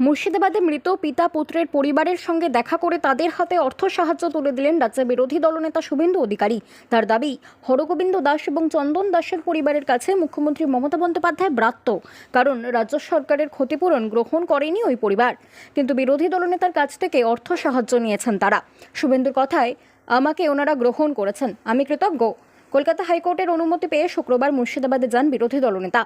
মুর্শিদাবাদে মৃত পিতা পুত্রের পরিবারের সঙ্গে দেখা করে তাদের হাতে অর্থ সাহায্য তুলে দিলেন রাজ্যের বিরোধী দলনেতা শুভেন্দু অধিকারী। তার দাবি, হরগোবিন্দ দাস এবং চন্দন দাসের পরিবারের কাছে মুখ্যমন্ত্রী মমতা বন্দ্যোপাধ্যায় ব্রাত্য, কারণ রাজ্য সরকারের ক্ষতিপূরণ গ্রহণ করেনি ওই পরিবার, কিন্তু বিরোধী দলনেতার কাছ থেকে অর্থ সাহায্য নিয়েছেন তারা। শুভেন্দুর কথায়, আমাকে ওনারা গ্রহণ করেছেন, আমি কৃতজ্ঞ। কলকাতা হাইকোর্টের অনুমতি পেয়ে শুক্রবার মুর্শিদাবাদে যান বিরোধী দলনেতা।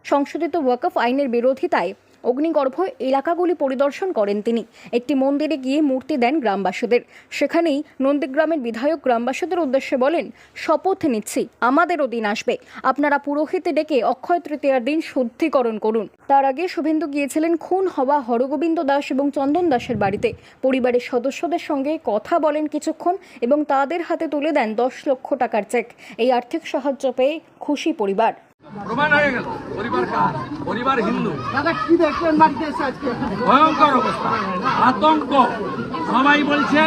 সংশোধিত ওয়াকফ আইনের বিরোধিতায় অগ্নিগর্ভ এলাকাগুলি পরিদর্শন করেন তিনি। একটি মন্দিরে গিয়ে মূর্তি দেন গ্রামবাসীদের। সেখানেই নন্দীগ্রামের বিধায়ক গ্রামবাসীদের উদ্দেশ্যে বলেন, শপথ নিচ্ছি আমাদেরও দিন আসবে, আপনারা পুরোহিত ডেকে অক্ষয় তৃতীয়ার দিন শুদ্ধিকরণ করুন। তার আগে শুভেন্দু গিয়েছিলেন খুন হওয়া হরগোবিন্দ দাস এবং চন্দন দাসের বাড়িতে। পরিবারের সদস্যদের সঙ্গে কথা বলেন কিছুক্ষণ এবং তাদের হাতে তুলে দেন 10 লক্ষ টাকার চেক। এই আর্থিক সাহায্য পেয়ে খুশি পরিবার। প্রমাণ হয়ে গেল পরিবার হিন্দু। দাদা কি দেখলেন বাড়িতে এসে আজকে? ভয়ঙ্কর অবস্থা, আতঙ্ক। সবাই বলছে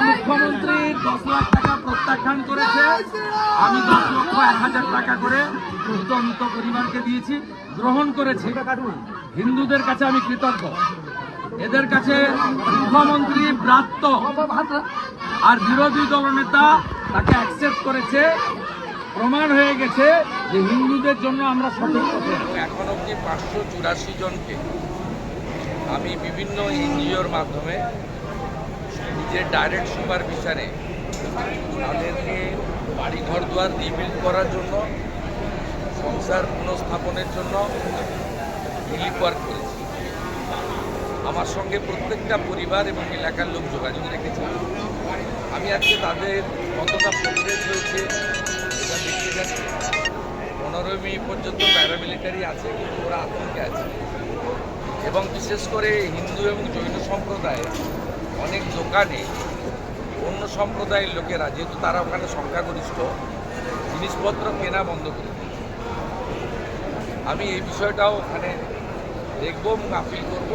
মুখ্যমন্ত্রী 10 লাখ টাকা প্রত্যাখ্যান করেছে। আমি 10 লক্ষ 1,000 টাকা করে মৃত পরিবারকে দিয়েছি, গ্রহণ করেছে। হিন্দুদের কাছে আমি কৃতজ্ঞ, এদের কাছে মুখ্যমন্ত্রী ব্রাত্য, আর বিরোধী দলনেতা তাকে অ্যাকসেপ্ট করেছে। প্রমাণ হয়ে গেছে যে হিন্দুদের জন্য আমরা সঠিক পথে। এখন অবধি 584 জনকে আমি বিভিন্ন এনজিওর মাধ্যমে নিজের ডাইরেক্ট সুপারভিশনে তাদেরকে বাড়ি ঘর দুয়ার রিবিল্ড করার জন্য, সংসার পুনঃস্থাপনের জন্য রিলিফ ওয়ার্ক করেছি। আমার সঙ্গে প্রত্যেকটা পরিবার এবং এলাকার লোক যোগাযোগ রেখেছে। আমি আজকে তাদের কতটা প্রোগ্রেস হয়েছে এটা দেখতে যাচ্ছি। 15 মে পর্যন্ত প্যারামিলিটারি আছে, কিন্তু ওরা আতঙ্কে আছে। এবং বিশেষ করে হিন্দু এবং জৈন সম্প্রদায়ের অনেক দোকানে অন্য সম্প্রদায়ের লোকেরা, যেহেতু তারা ওখানে সংখ্যাগরিষ্ঠ, জিনিসপত্র কেনা বন্ধ করে দিয়েছে। আমি এই বিষয়টাও ওখানে দেখব এবং আপিল করব,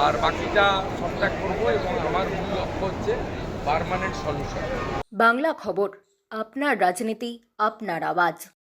আর বাকিটা সবটা করব, এবং আমার মূল লক্ষ্য হচ্ছে পার্মানেন্ট সলিউশন। বাংলা খবর, আপনার রাজনীতি, আপনার আওয়াজ।